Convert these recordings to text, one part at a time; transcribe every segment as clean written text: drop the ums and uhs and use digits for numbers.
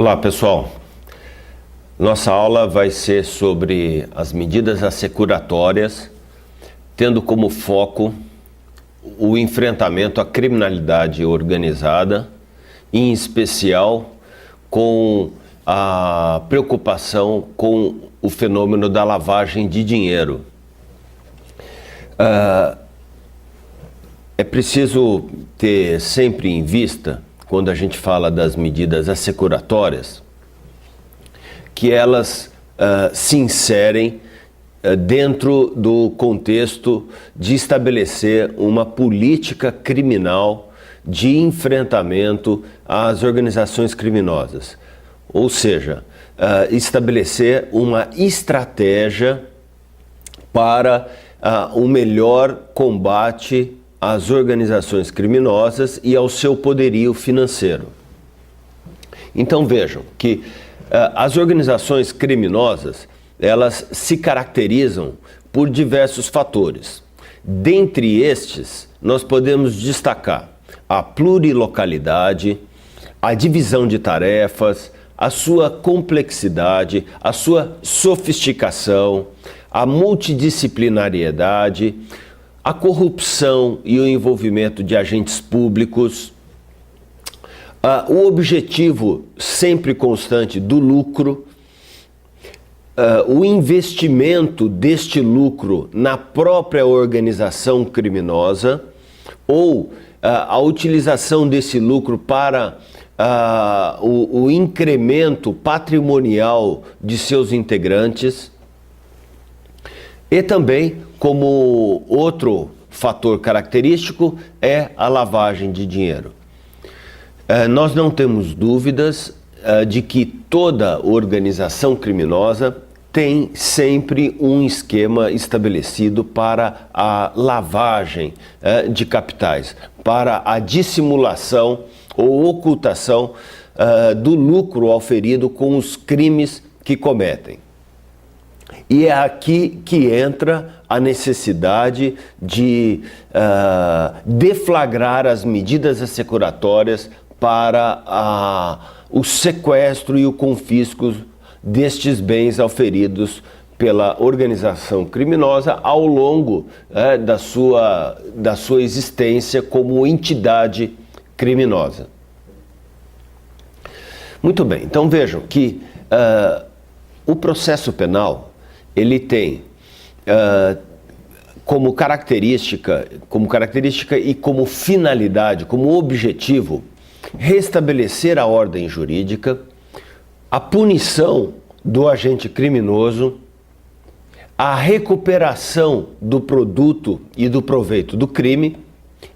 Olá pessoal, nossa aula vai ser sobre as medidas assecuratórias, tendo como foco o enfrentamento à criminalidade organizada, em especial com a preocupação com o fenômeno da lavagem de dinheiro. É preciso ter sempre em vista, quando a gente fala das medidas assecuratórias, que elas se inserem dentro do contexto de estabelecer uma política criminal de enfrentamento às organizações criminosas. Ou seja, estabelecer uma estratégia para um melhor combate às organizações criminosas e ao seu poderio financeiro. Então vejam que as organizações criminosas, elas se caracterizam por diversos fatores. Dentre estes, nós podemos destacar a plurilocalidade, a divisão de tarefas, a sua complexidade, a sua sofisticação, a multidisciplinariedade, a corrupção e o envolvimento de agentes públicos, o objetivo sempre constante do lucro, o investimento deste lucro na própria organização criminosa ou a utilização desse lucro para o incremento patrimonial de seus integrantes. E também, como outro fator característico, é a lavagem de dinheiro. Nós não temos dúvidas de que toda organização criminosa tem sempre um esquema estabelecido para a lavagem de capitais, para a dissimulação ou ocultação do lucro auferido com os crimes que cometem. E é aqui que entra a necessidade de deflagrar as medidas assecuratórias para o sequestro e o confisco destes bens auferidos pela organização criminosa ao longo da sua existência como entidade criminosa. Muito bem, então vejam que o processo penal ele tem como característica e como finalidade, como objetivo, restabelecer a ordem jurídica, a punição do agente criminoso, a recuperação do produto e do proveito do crime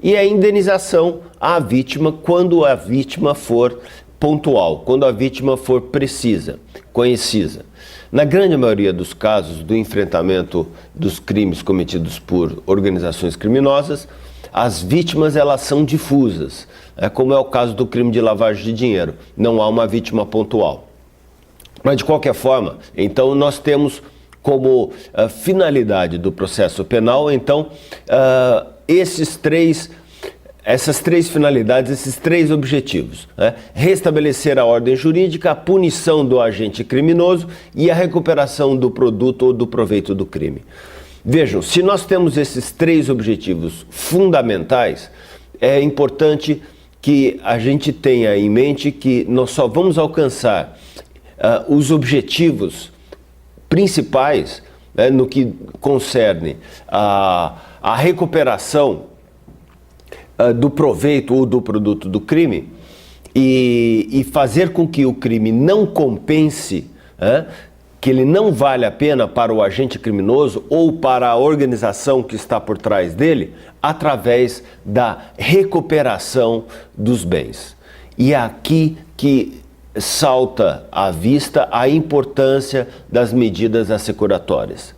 e a indenização à vítima quando a vítima for pontual, quando a vítima for precisa, conhecida. Na grande maioria dos casos do enfrentamento dos crimes cometidos por organizações criminosas, as vítimas elas são difusas, como é o caso do crime de lavagem de dinheiro, não há uma vítima pontual. Mas de qualquer forma, então nós temos como finalidade do processo penal, então, essas três finalidades, esses três objetivos, restabelecer a ordem jurídica, a punição do agente criminoso e a recuperação do produto ou do proveito do crime. Vejam, se nós temos esses três objetivos fundamentais, é importante que a gente tenha em mente que nós só vamos alcançar os objetivos principais no que concerne a recuperação do proveito ou do produto do crime e fazer com que o crime não compense, que ele não vale a pena para o agente criminoso ou para a organização que está por trás dele, através da recuperação dos bens. E é aqui que salta à vista a importância das medidas assecuratórias.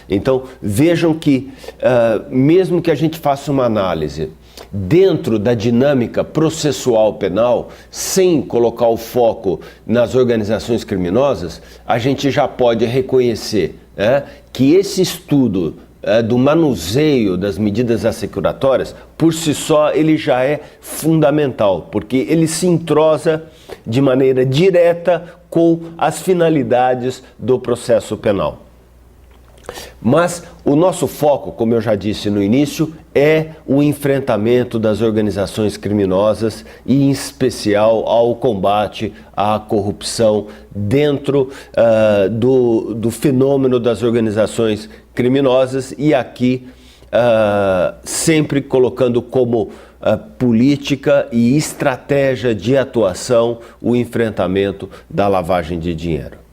Então, vejam que, mesmo que a gente faça uma análise dentro da dinâmica processual penal, sem colocar o foco nas organizações criminosas, a gente já pode reconhecer que esse estudo do manuseio das medidas assecuratórias, por si só ele já é fundamental, porque ele se entrosa de maneira direta com as finalidades do processo penal. Mas o nosso foco, como eu já disse no início, é o enfrentamento das organizações criminosas e, em especial, ao combate à corrupção dentro do fenômeno das organizações criminosas e aqui sempre colocando como política e estratégia de atuação o enfrentamento da lavagem de dinheiro.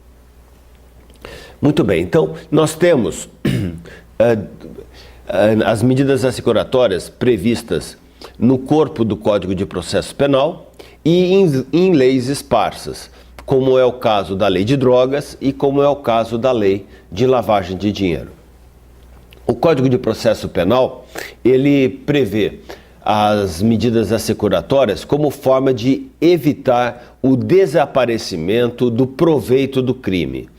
Muito bem, então nós temos as medidas assecuratórias previstas no corpo do Código de Processo Penal e em leis esparsas, como é o caso da Lei de Drogas e como é o caso da Lei de Lavagem de Dinheiro. O Código de Processo Penal, ele prevê as medidas assecuratórias como forma de evitar o desaparecimento do proveito do crime.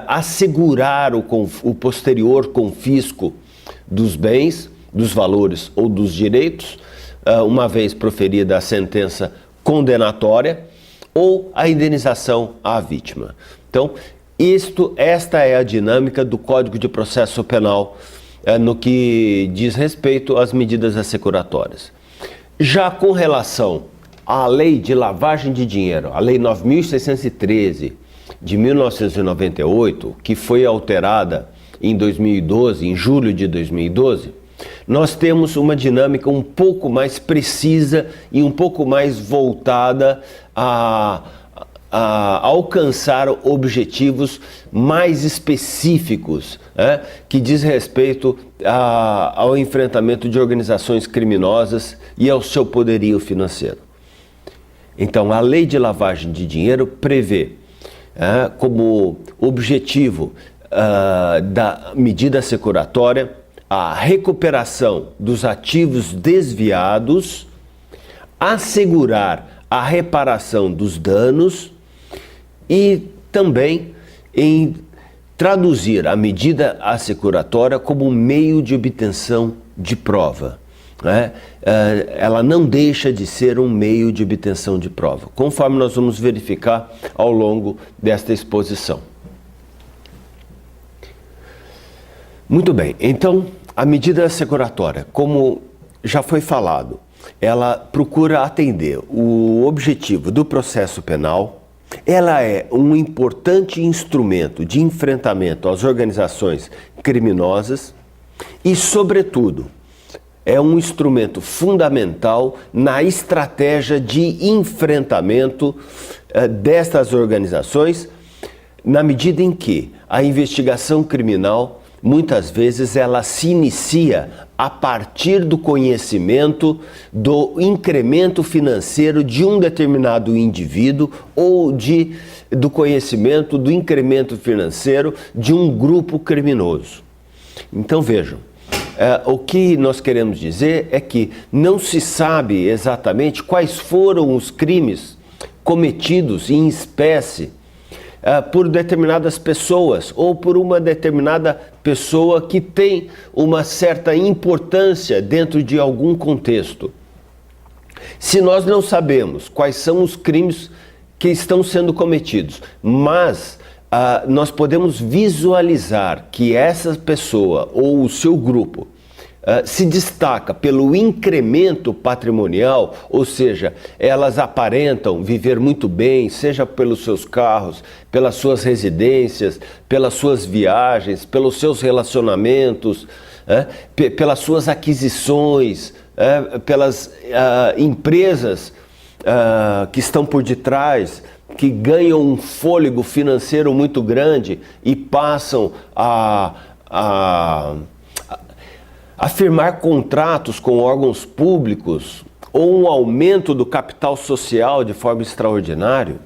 Assegurar o posterior confisco dos bens, dos valores ou dos direitos, uma vez proferida a sentença condenatória, ou a indenização à vítima. Então, esta é a dinâmica do Código de Processo Penal no que diz respeito às medidas assecuratórias. Já com relação à Lei de Lavagem de Dinheiro, a Lei 9.613, de 1998, que foi alterada em 2012, em julho de 2012, nós temos uma dinâmica um pouco mais precisa e um pouco mais voltada a alcançar objetivos mais específicos, que diz respeito ao enfrentamento de organizações criminosas e ao seu poderio financeiro. Então, a Lei de Lavagem de Dinheiro prevê como objetivo da medida assecuratória a recuperação dos ativos desviados, assegurar a reparação dos danos e também em traduzir a medida assecuratória como um meio de obtenção de prova. Ela não deixa de ser um meio de obtenção de prova, conforme nós vamos verificar ao longo desta exposição. Muito bem, então a medida assecuratória, como já foi falado, ela procura atender o objetivo do processo penal, ela é um importante instrumento de enfrentamento às organizações criminosas e, sobretudo, é um instrumento fundamental na estratégia de enfrentamento destas organizações, na medida em que a investigação criminal, muitas vezes, ela se inicia a partir do conhecimento do incremento financeiro de um determinado indivíduo ou do conhecimento do incremento financeiro de um grupo criminoso. Então, vejam. O que nós queremos dizer é que não se sabe exatamente quais foram os crimes cometidos em espécie por determinadas pessoas ou por uma determinada pessoa que tem uma certa importância dentro de algum contexto. Se nós não sabemos quais são os crimes que estão sendo cometidos, mas nós podemos visualizar que essa pessoa ou o seu grupo se destaca pelo incremento patrimonial, ou seja, elas aparentam viver muito bem, seja pelos seus carros, pelas suas residências, pelas suas viagens, pelos seus relacionamentos, pelas suas aquisições, pelas empresas que estão por detrás, que ganham um fôlego financeiro muito grande e passam a firmar contratos com órgãos públicos ou um aumento do capital social de forma extraordinária.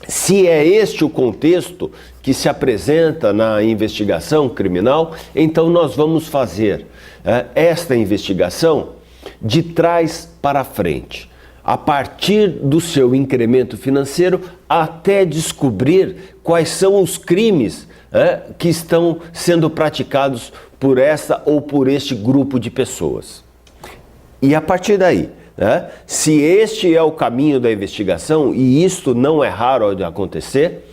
Se é este o contexto que se apresenta na investigação criminal, então nós vamos fazer esta investigação de trás para frente. a partir do seu incremento financeiro até descobrir quais são os crimes que estão sendo praticados por essa ou por este grupo de pessoas. E a partir daí, se este é o caminho da investigação, e isto não é raro de acontecer,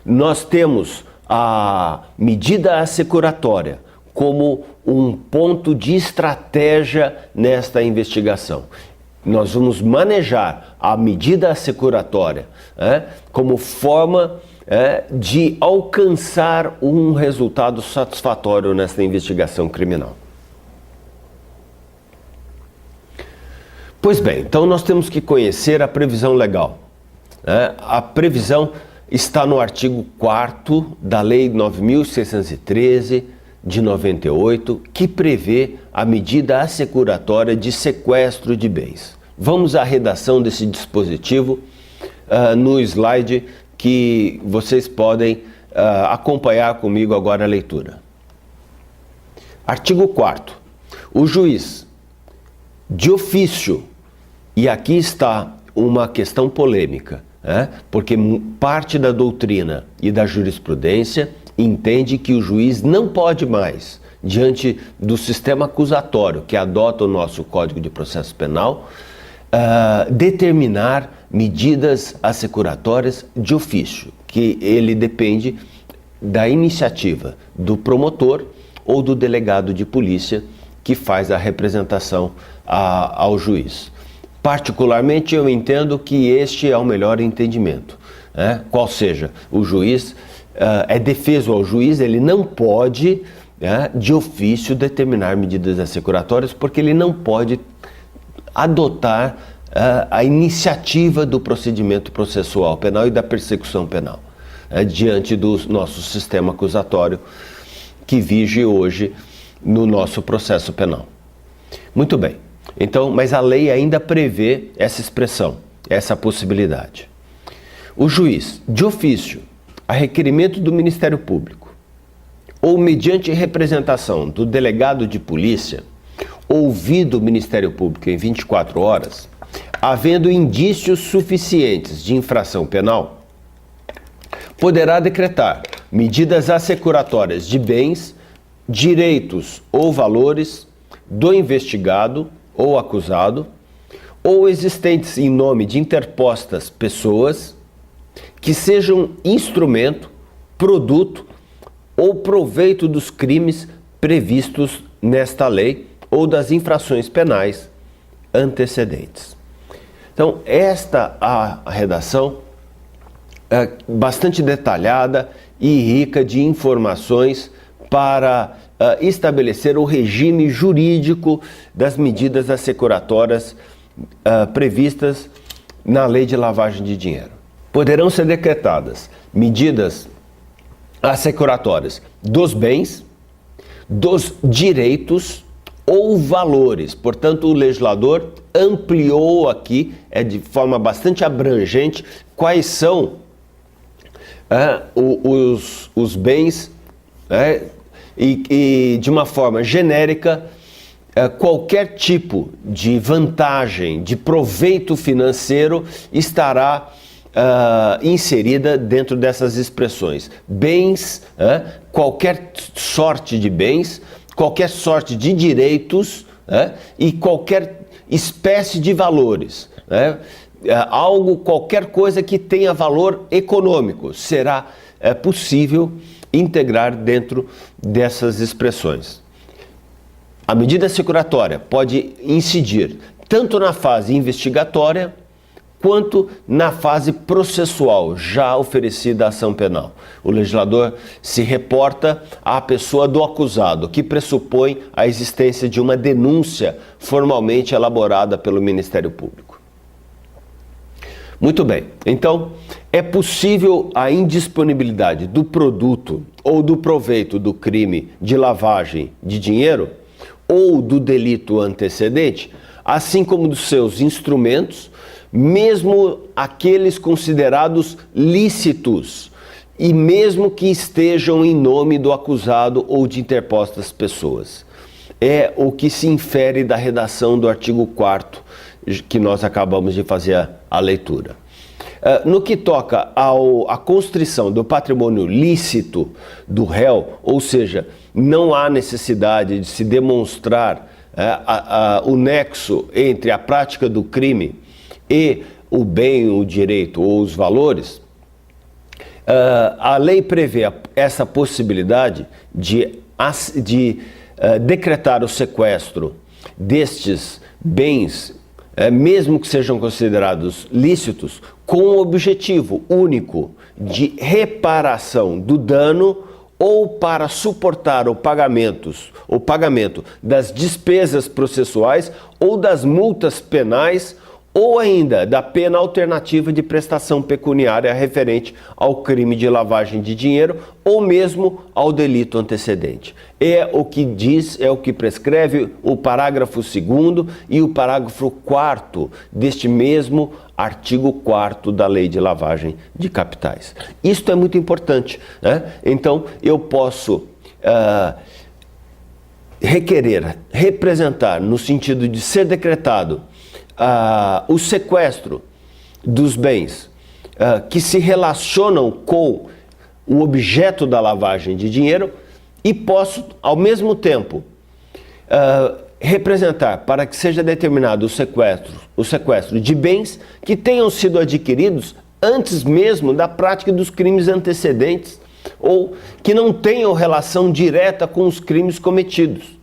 nós temos a medida assecuratória como um ponto de estratégia nesta investigação. Nós vamos manejar a medida assecuratória como forma de alcançar um resultado satisfatório nesta investigação criminal. Pois bem, então nós temos que conhecer a previsão legal. A previsão está no artigo 4º da Lei 9.613 de 98, que prevê a medida assecuratória de sequestro de bens. Vamos à redação desse dispositivo no slide que vocês podem acompanhar comigo agora a leitura. Artigo 4º. O juiz, de ofício, e aqui está uma questão polêmica, porque parte da doutrina e da jurisprudência entende que o juiz não pode mais, diante do sistema acusatório que adota o nosso Código de Processo Penal, determinar medidas assecuratórias de ofício, que ele depende da iniciativa do promotor ou do delegado de polícia que faz a representação ao juiz. Particularmente, eu entendo que este é o melhor entendimento, qual seja, o juiz é defeso ao juiz, ele não pode, de ofício, determinar medidas assecuratórias, porque ele não pode adotar a iniciativa do procedimento processual penal e da persecução penal, diante do nosso sistema acusatório que vige hoje no nosso processo penal. Muito bem, então, mas a lei ainda prevê essa expressão, essa possibilidade. O juiz, de ofício, a requerimento do Ministério Público, ou mediante representação do delegado de polícia, ouvido o Ministério Público em 24 horas, havendo indícios suficientes de infração penal, poderá decretar medidas assecuratórias de bens, direitos ou valores do investigado ou acusado, ou existentes em nome de interpostas pessoas, que sejam instrumento, produto ou proveito dos crimes previstos nesta lei ou das infrações penais antecedentes. Então, esta a redação é bastante detalhada e rica de informações para estabelecer o regime jurídico das medidas assecuratórias previstas na Lei de Lavagem de Dinheiro. Poderão ser decretadas medidas assecuratórias dos bens, dos direitos ou valores. Portanto, o legislador ampliou aqui, de forma bastante abrangente, quais são os bens e de uma forma genérica, qualquer tipo de vantagem, de proveito financeiro estará inserida dentro dessas expressões. Bens, qualquer sorte de bens, qualquer sorte de direitos e qualquer espécie de valores. Qualquer coisa que tenha valor econômico será possível integrar dentro dessas expressões. A medida assecuratória pode incidir tanto na fase investigatória quanto na fase processual já oferecida à ação penal. O legislador se reporta à pessoa do acusado, que pressupõe a existência de uma denúncia formalmente elaborada pelo Ministério Público. Muito bem, então é possível a indisponibilidade do produto ou do proveito do crime de lavagem de dinheiro ou do delito antecedente, assim como dos seus instrumentos, mesmo aqueles considerados lícitos e mesmo que estejam em nome do acusado ou de interpostas pessoas. É o que se infere da redação do artigo 4º que nós acabamos de fazer a leitura. No que toca à constrição do patrimônio lícito do réu, ou seja, não há necessidade de se demonstrar o nexo entre a prática do crime e o bem, o direito ou os valores, a lei prevê essa possibilidade de decretar o sequestro destes bens, mesmo que sejam considerados lícitos, com o objetivo único de reparação do dano ou para suportar o pagamento das despesas processuais ou das multas penais ou ainda da pena alternativa de prestação pecuniária referente ao crime de lavagem de dinheiro ou mesmo ao delito antecedente. É o que diz, é o que prescreve o parágrafo 2º e o parágrafo 4º deste mesmo artigo 4º da Lei de Lavagem de Capitais. Isto é muito importante, né? Então, eu posso representar no sentido de ser decretado o sequestro dos bens que se relacionam com o objeto da lavagem de dinheiro e posso, ao mesmo tempo, representar para que seja determinado o sequestro de bens que tenham sido adquiridos antes mesmo da prática dos crimes antecedentes ou que não tenham relação direta com os crimes cometidos,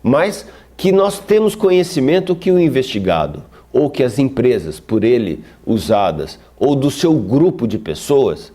mas que nós temos conhecimento que o investigado ou que as empresas por ele usadas, ou do seu grupo de pessoas,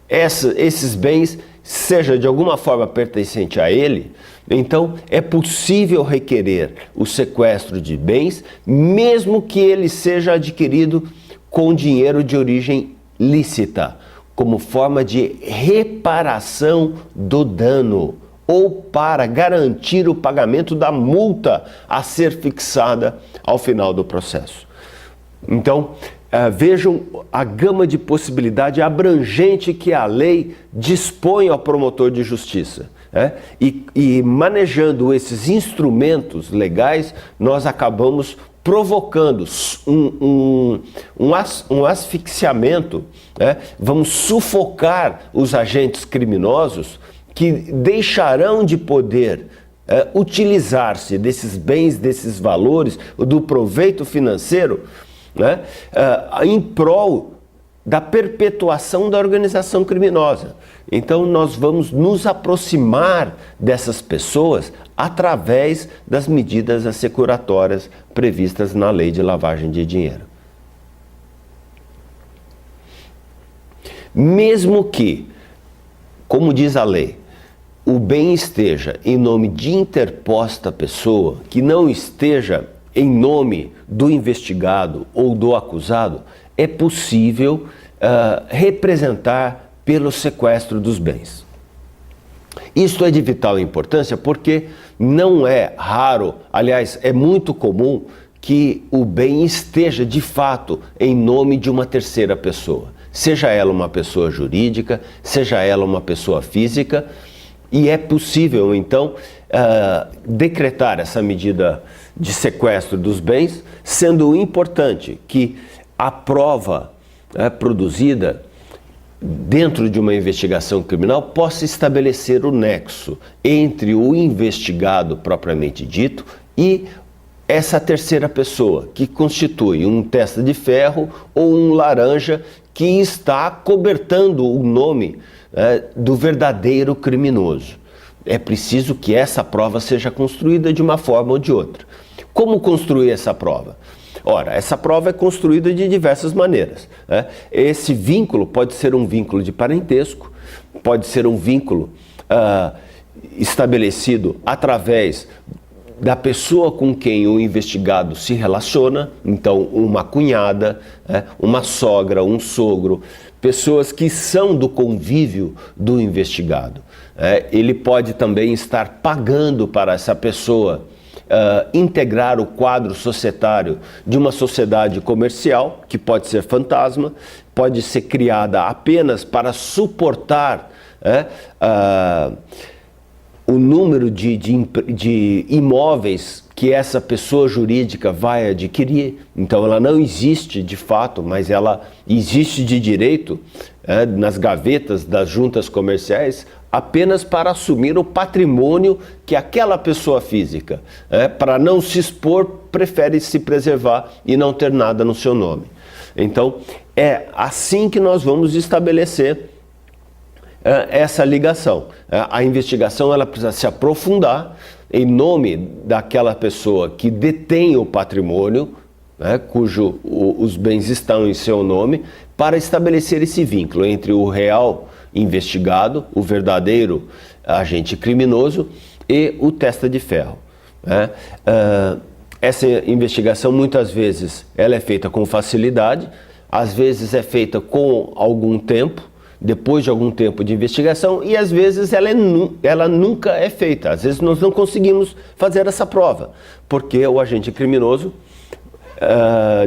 esses bens, seja de alguma forma pertencente a ele, então é possível requerer o sequestro de bens, mesmo que ele seja adquirido com dinheiro de origem lícita, como forma de reparação do dano, ou para garantir o pagamento da multa a ser fixada ao final do processo. Então, vejam a gama de possibilidade abrangente que a lei dispõe ao promotor de justiça. E manejando esses instrumentos legais, nós acabamos provocando um asfixiamento, vamos sufocar os agentes criminosos que deixarão de poder utilizar-se desses bens, desses valores, do proveito financeiro, em prol da perpetuação da organização criminosa. Então nós vamos nos aproximar dessas pessoas através das medidas assecuratórias previstas na Lei de Lavagem de Dinheiro. Mesmo que, como diz a lei, o bem esteja em nome de interposta pessoa, que não esteja em nome do investigado ou do acusado, é possível representar pelo sequestro dos bens. Isto é de vital importância porque não é raro, aliás, é muito comum que o bem esteja de fato em nome de uma terceira pessoa, seja ela uma pessoa jurídica, seja ela uma pessoa física. E é possível, então, decretar essa medida de sequestro dos bens, sendo importante que a prova produzida dentro de uma investigação criminal possa estabelecer o nexo entre o investigado propriamente dito e essa terceira pessoa, que constitui um testa de ferro ou um laranja que está cobertando o nome do verdadeiro criminoso. É preciso que essa prova seja construída de uma forma ou de outra. Como construir essa prova? Ora, essa prova é construída de diversas maneiras. Esse vínculo pode ser um vínculo de parentesco, pode ser um vínculo estabelecido através da pessoa com quem o investigado se relaciona, então uma cunhada, uma sogra, um sogro, pessoas que são do convívio do investigado. Ele pode também estar pagando para essa pessoa integrar o quadro societário de uma sociedade comercial, que pode ser fantasma, pode ser criada apenas para suportar o número de imóveis que que essa pessoa jurídica vai adquirir. Então ela não existe de fato, mas ela existe de direito nas gavetas das juntas comerciais apenas para assumir o patrimônio que aquela pessoa física, para não se expor, prefere se preservar e não ter nada no seu nome. Então é assim que nós vamos estabelecer essa ligação. A investigação ela precisa se aprofundar em nome daquela pessoa que detém o patrimônio, cujo os bens estão em seu nome, para estabelecer esse vínculo entre o real investigado, o verdadeiro agente criminoso e o testa de ferro. Essa investigação muitas vezes ela é feita com facilidade, às vezes é feita com algum tempo, depois de algum tempo de investigação, e às vezes ela nunca é feita. Às vezes nós não conseguimos fazer essa prova, porque o agente criminoso,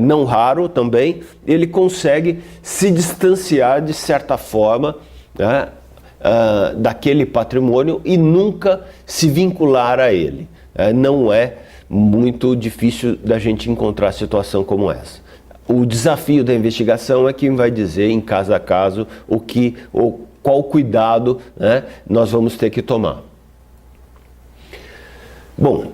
não raro também, ele consegue se distanciar de certa forma daquele patrimônio e nunca se vincular a ele. Não é muito difícil da gente encontrar situação como essa. O desafio da investigação é quem vai dizer em caso a caso qual cuidado nós vamos ter que tomar. Bom,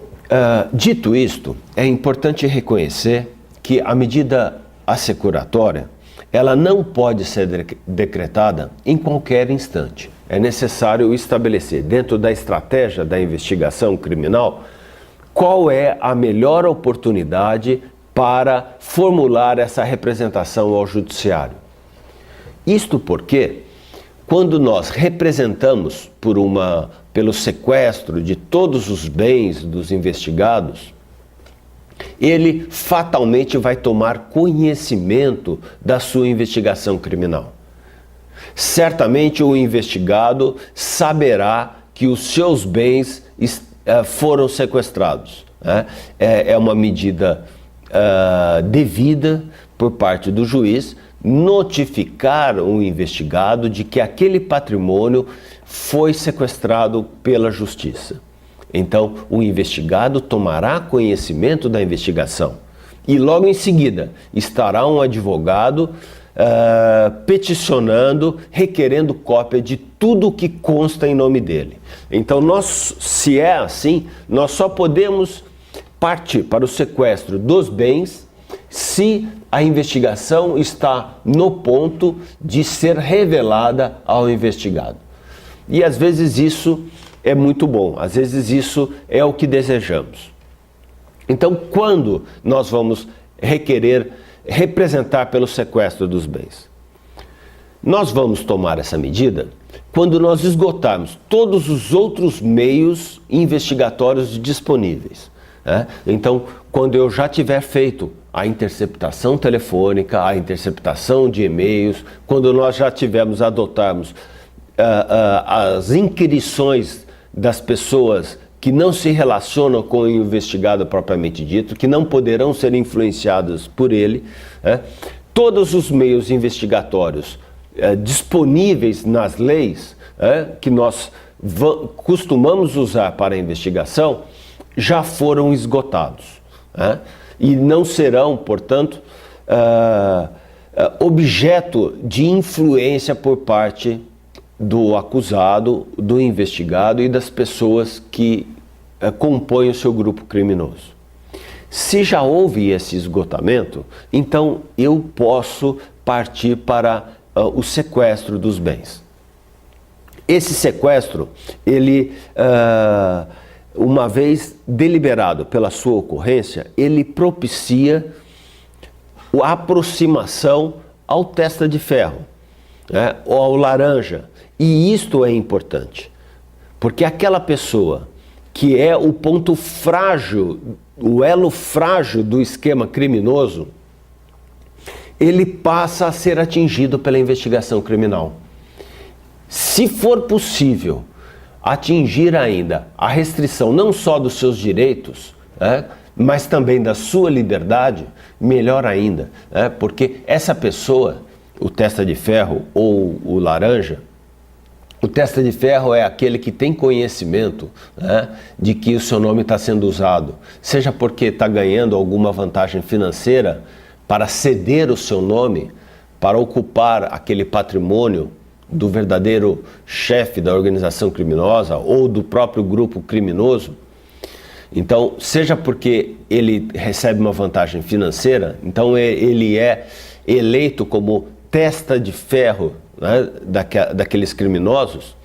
dito isto, é importante reconhecer que a medida assecuratória ela não pode ser decretada em qualquer instante. É necessário estabelecer dentro da estratégia da investigação criminal qual é a melhor oportunidade para formular essa representação ao judiciário. Isto porque, quando nós representamos pelo sequestro de todos os bens dos investigados, ele fatalmente vai tomar conhecimento da sua investigação criminal. Certamente o investigado saberá que os seus bens foram sequestrados. É uma medida devida por parte do juiz notificar o investigado de que aquele patrimônio foi sequestrado pela justiça. Então, o investigado tomará conhecimento da investigação e logo em seguida estará um advogado peticionando, requerendo cópia de tudo o que consta em nome dele. Então, se é assim, nós só podemos partir para o sequestro dos bens se a investigação está no ponto de ser revelada ao investigado. E às vezes isso é muito bom, às vezes isso é o que desejamos. Então, quando nós vamos representar pelo sequestro dos bens? Nós vamos tomar essa medida quando nós esgotarmos todos os outros meios investigatórios disponíveis. Então, quando eu já tiver feito a interceptação telefônica, a interceptação de e-mails, quando nós já adotarmos as inquirições das pessoas que não se relacionam com o investigado propriamente dito, que não poderão ser influenciadas por ele, todos os meios investigatórios disponíveis nas leis que nós costumamos usar para a investigação, já foram esgotados, e não serão, portanto, objeto de influência por parte do acusado, do investigado e das pessoas que compõem o seu grupo criminoso. Se já houve esse esgotamento, então eu posso partir para o sequestro dos bens. Esse sequestro, ele uma vez deliberado pela sua ocorrência, ele propicia a aproximação ao testa de ferro, ou ao laranja. E isto é importante, porque aquela pessoa que é o ponto frágil, o elo frágil do esquema criminoso, ele passa a ser atingido pela investigação criminal. Se for possível atingir ainda a restrição não só dos seus direitos, mas também da sua liberdade, melhor ainda, porque essa pessoa, o testa de ferro ou o laranja, O testa de ferro é aquele que tem conhecimento, né, de que o seu nome está sendo usado, seja porque está ganhando alguma vantagem financeira para ceder o seu nome, para ocupar aquele patrimônio do verdadeiro chefe da organização criminosa ou do próprio grupo criminoso. Então, seja porque ele recebe uma vantagem financeira, então ele é eleito como testa de ferro, né, daqueles criminosos,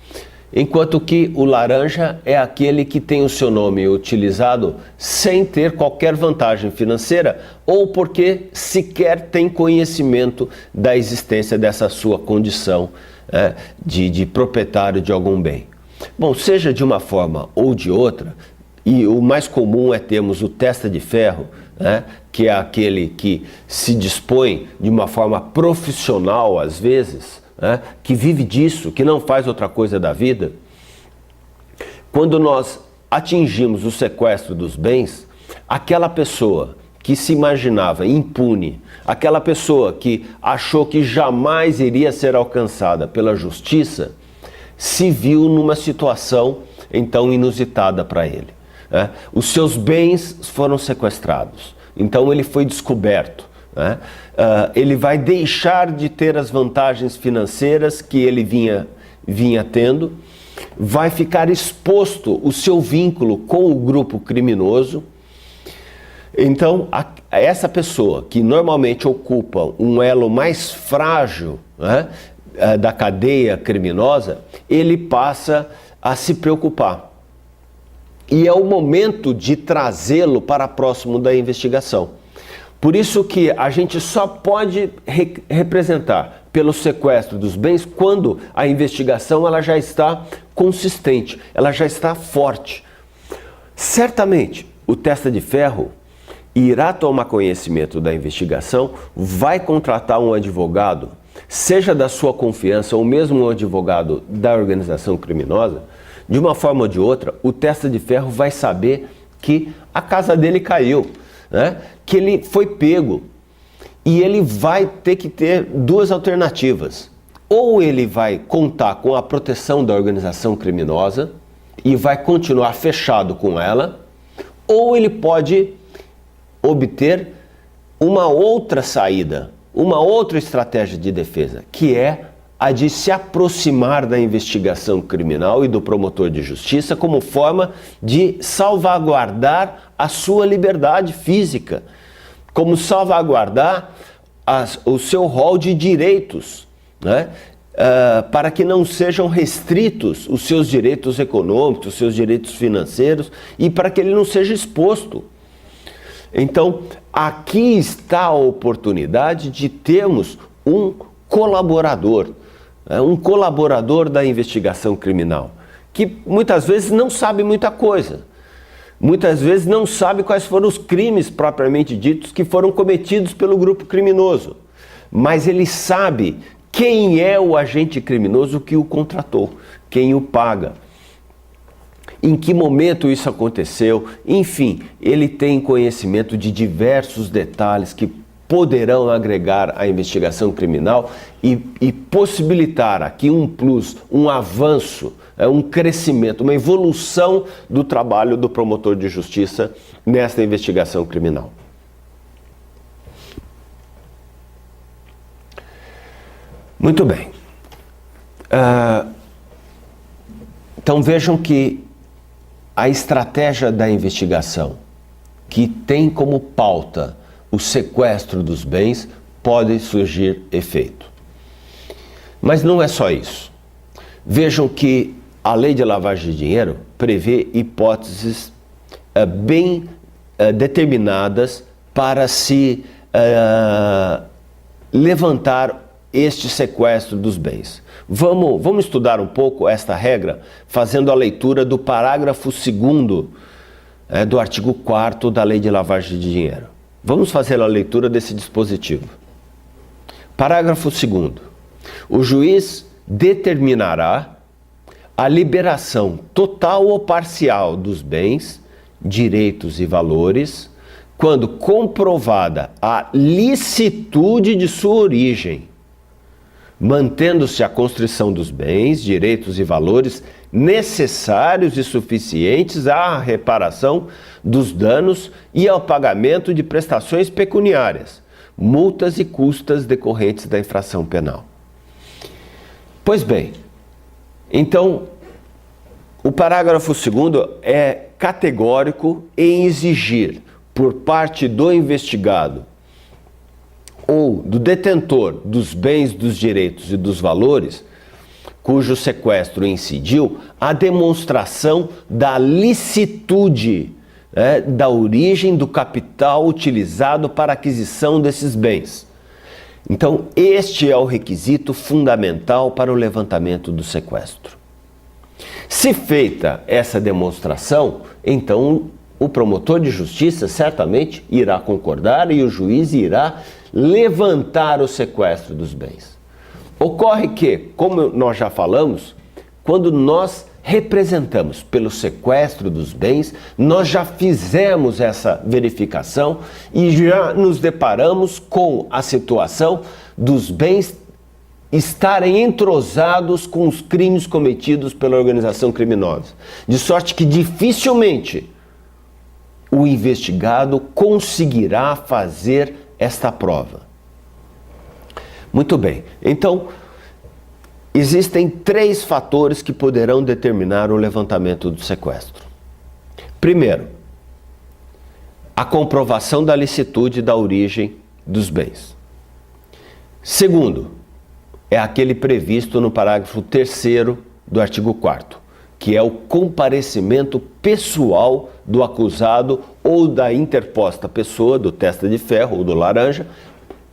enquanto que o laranja é aquele que tem o seu nome utilizado sem ter qualquer vantagem financeira ou porque sequer tem conhecimento da existência dessa sua condição, de proprietário de algum bem. Bom, seja de uma forma ou de outra, e o mais comum é termos o testa de ferro, né, que é aquele que se dispõe de uma forma profissional, às vezes, né, que vive disso, que não faz outra coisa da vida. Quando nós atingimos o sequestro dos bens, aquela pessoa que se imaginava impune, aquela pessoa que achou que jamais iria ser alcançada pela justiça, se viu numa situação então inusitada para ele. Os seus bens foram sequestrados, então ele foi descoberto. Ele vai deixar de ter as vantagens financeiras que ele vinha tendo, vai ficar exposto o seu vínculo com o grupo criminoso. Então, essa pessoa que normalmente ocupa um elo mais frágil, da cadeia criminosa, ele passa a se preocupar. E é o momento de trazê-lo para próximo da investigação. Por isso que a gente só pode representar pelo sequestro dos bens quando a investigação ela já está consistente, ela já está forte. Certamente, o testa de ferro irá tomar conhecimento da investigação, vai contratar um advogado, seja da sua confiança ou mesmo um advogado da organização criminosa. De uma forma ou de outra, o testa de ferro vai saber que a casa dele caiu, né? Que ele foi pego. E ele vai ter que ter duas alternativas. Ou ele vai contar com a proteção da organização criminosa e vai continuar fechado com ela, ou ele pode obter uma outra saída, uma outra estratégia de defesa, que é a de se aproximar da investigação criminal e do promotor de justiça como forma de salvaguardar a sua liberdade física, como salvaguardar o seu rol de direitos, né? Para que não sejam restritos os seus direitos econômicos, os seus direitos financeiros e para que ele não seja exposto. Então, aqui está a oportunidade de termos um colaborador da investigação criminal, que muitas vezes não sabe muita coisa, muitas vezes não sabe quais foram os crimes propriamente ditos que foram cometidos pelo grupo criminoso, mas ele sabe quem é o agente criminoso que o contratou, quem o paga, em que momento isso aconteceu, enfim, ele tem conhecimento de diversos detalhes que poderão agregar à investigação criminal e possibilitar aqui um plus, um avanço, um crescimento, uma evolução do trabalho do promotor de justiça nesta investigação criminal. Muito bem. Então vejam que a estratégia da investigação, que tem como pauta o sequestro dos bens, pode surgir efeito. Mas não é só isso. Vejam que a lei de lavagem de dinheiro prevê hipóteses bem determinadas para se levantar este sequestro dos bens. Vamos estudar um pouco esta regra fazendo a leitura do parágrafo 2º do artigo 4º da lei de lavagem de dinheiro. Vamos fazer a leitura desse dispositivo. Parágrafo 2º. O juiz determinará a liberação total ou parcial dos bens, direitos e valores, quando comprovada a licitude de sua origem, mantendo-se a constrição dos bens, direitos e valores necessários e suficientes à reparação dos danos e ao pagamento de prestações pecuniárias, multas e custas decorrentes da infração penal. Pois bem, então, o parágrafo 2º é categórico em exigir por parte do investigado ou do detentor dos bens, dos direitos e dos valores, cujo sequestro incidiu, a demonstração da licitude, da origem do capital utilizado para a aquisição desses bens. Então, este é o requisito fundamental para o levantamento do sequestro. Se feita essa demonstração, então o promotor de justiça certamente irá concordar e o juiz irá levantar o sequestro dos bens. Ocorre que, como nós já falamos, quando nós representamos pelo sequestro dos bens, nós já fizemos essa verificação e já nos deparamos com a situação dos bens estarem entrosados com os crimes cometidos pela organização criminosa. De sorte que dificilmente o investigado conseguirá fazer esta prova. Muito bem, então existem 3 fatores que poderão determinar o levantamento do sequestro. Primeiro, a comprovação da licitude da origem dos bens. Segundo, é aquele previsto no parágrafo 3º do artigo 4º, que é o comparecimento pessoal do acusado ou da interposta pessoa, do testa de ferro ou do laranja,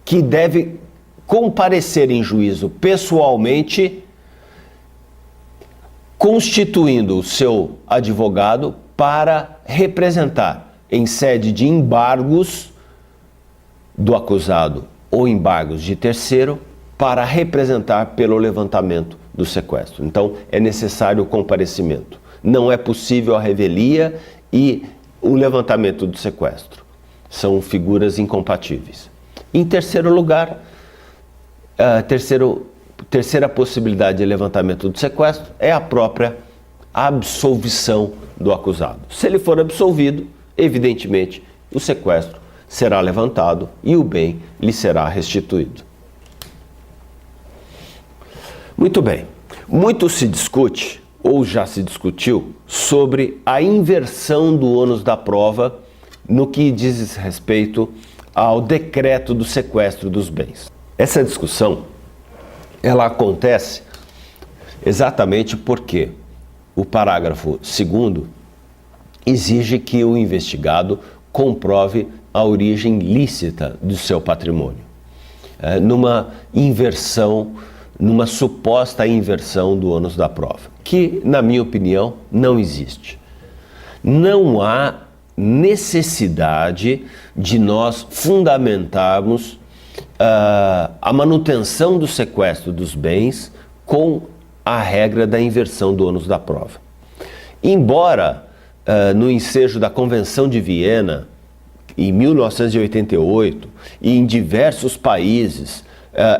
que deve comparecer em juízo pessoalmente, constituindo o seu advogado para representar em sede de embargos do acusado ou embargos de terceiro, para representar pelo levantamento do sequestro. Então, é necessário o comparecimento. Não é possível a revelia e o levantamento do sequestro. São figuras incompatíveis. Em terceiro lugar, a terceira possibilidade de levantamento do sequestro é a própria absolvição do acusado. Se ele for absolvido, evidentemente, o sequestro será levantado e o bem lhe será restituído. Muito bem, muito se discute, ou já se discutiu, sobre a inversão do ônus da prova no que diz respeito ao decreto do sequestro dos bens. Essa discussão, ela acontece exatamente porque o parágrafo 2º exige que o investigado comprove a origem lícita do seu patrimônio. Numa suposta inversão do ônus da prova, que, na minha opinião, não existe. Não há necessidade de nós fundamentarmos a manutenção do sequestro dos bens com a regra da inversão do ônus da prova. Embora, no ensejo da Convenção de Viena, em 1988, e em diversos países,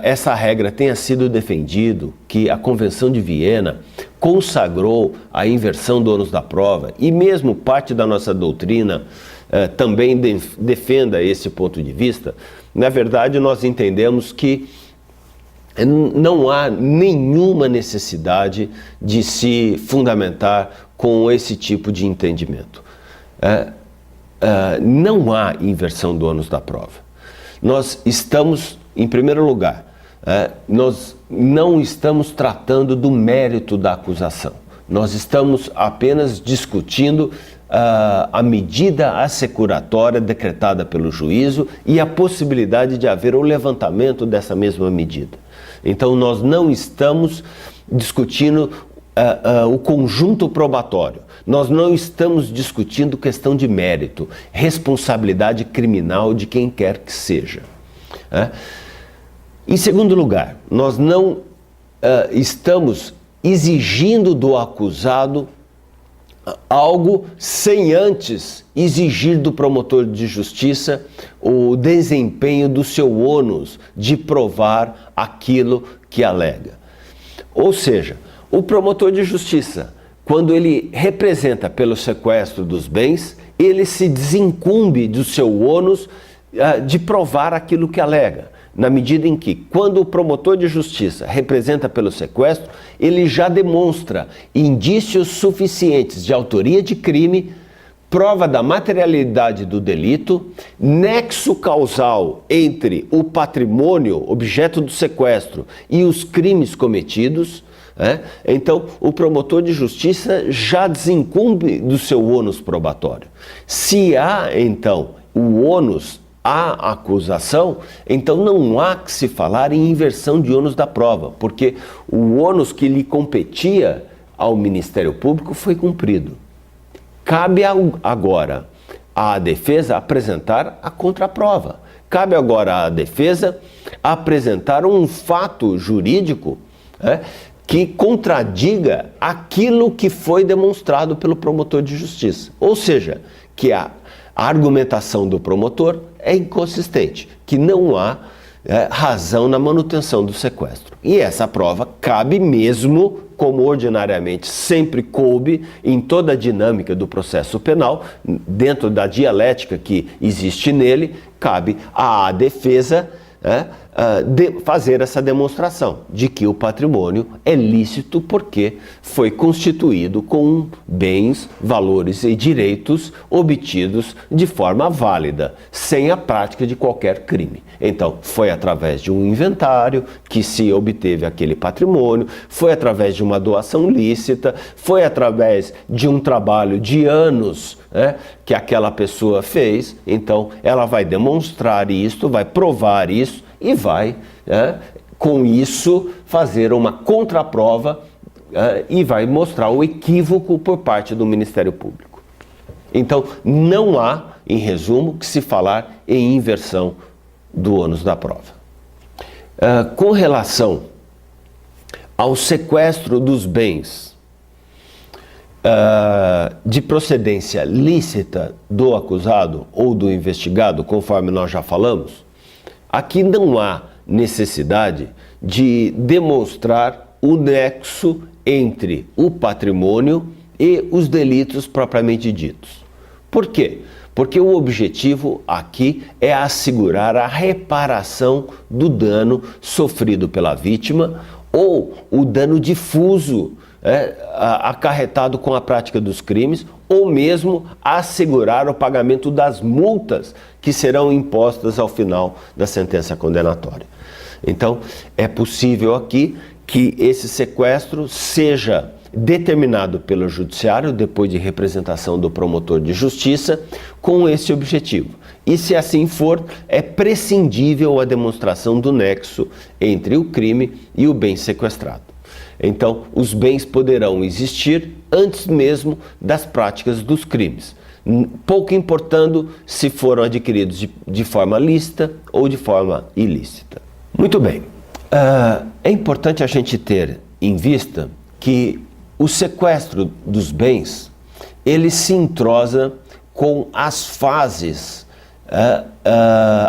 essa regra tenha sido defendido, que a Convenção de Viena consagrou a inversão do ônus da prova, e mesmo parte da nossa doutrina também defenda esse ponto de vista. Na verdade, nós entendemos que não há nenhuma necessidade de se fundamentar com esse tipo de entendimento. Não há inversão do ônus da prova. Nós estamos, em primeiro lugar, nós não estamos tratando do mérito da acusação. Nós estamos apenas discutindo a medida assecuratória decretada pelo juízo e a possibilidade de haver o levantamento dessa mesma medida. Então, nós não estamos discutindo o conjunto probatório. Nós não estamos discutindo questão de mérito, responsabilidade criminal de quem quer que seja. Em segundo lugar, nós não estamos exigindo do acusado algo sem antes exigir do promotor de justiça o desempenho do seu ônus de provar aquilo que alega. Ou seja, o promotor de justiça, quando ele representa pelo sequestro dos bens, ele se desincumbe do seu ônus de provar aquilo que alega, na medida em que, quando o promotor de justiça representa pelo sequestro, ele já demonstra indícios suficientes de autoria de crime, prova da materialidade do delito, nexo causal entre o patrimônio, objeto do sequestro, e os crimes cometidos. Então, o promotor de justiça já desincumbe do seu ônus probatório. Se há, então, o ônus à acusação, então não há que se falar em inversão de ônus da prova, porque o ônus que lhe competia ao Ministério Público foi cumprido. Cabe agora à defesa apresentar a contraprova. Cabe agora à defesa apresentar um fato jurídico que contradiga aquilo que foi demonstrado pelo promotor de justiça. Ou seja, que a argumentação do promotor é inconsistente, que não há razão na manutenção do sequestro. E essa prova cabe mesmo, como ordinariamente sempre coube em toda a dinâmica do processo penal, dentro da dialética que existe nele, cabe à defesa fazer essa demonstração de que o patrimônio é lícito porque foi constituído com bens, valores e direitos obtidos de forma válida, sem a prática de qualquer crime. Então, foi através de um inventário que se obteve aquele patrimônio, foi através de uma doação lícita, foi através de um trabalho de anos que aquela pessoa fez. Então, ela vai demonstrar isso, vai provar isso e vai, com isso, fazer uma contraprova e vai mostrar o equívoco por parte do Ministério Público. Então, não há, em resumo, que se falar em inversão do ônus da prova. Com relação ao sequestro dos bens de procedência lícita do acusado ou do investigado, conforme nós já falamos, aqui não há necessidade de demonstrar o nexo entre o patrimônio e os delitos propriamente ditos. Por quê? Porque o objetivo aqui é assegurar a reparação do dano sofrido pela vítima ou o dano difuso acarretado com a prática dos crimes, ou mesmo assegurar o pagamento das multas que serão impostas ao final da sentença condenatória. Então, é possível aqui que esse sequestro seja determinado pelo judiciário, depois de representação do promotor de justiça, com esse objetivo. E se assim for, é prescindível a demonstração do nexo entre o crime e o bem sequestrado. Então, os bens poderão existir antes mesmo das práticas dos crimes, pouco importando se foram adquiridos de forma lícita ou de forma ilícita. Muito bem, é importante a gente ter em vista que o sequestro dos bens, ele se entrosa com as fases,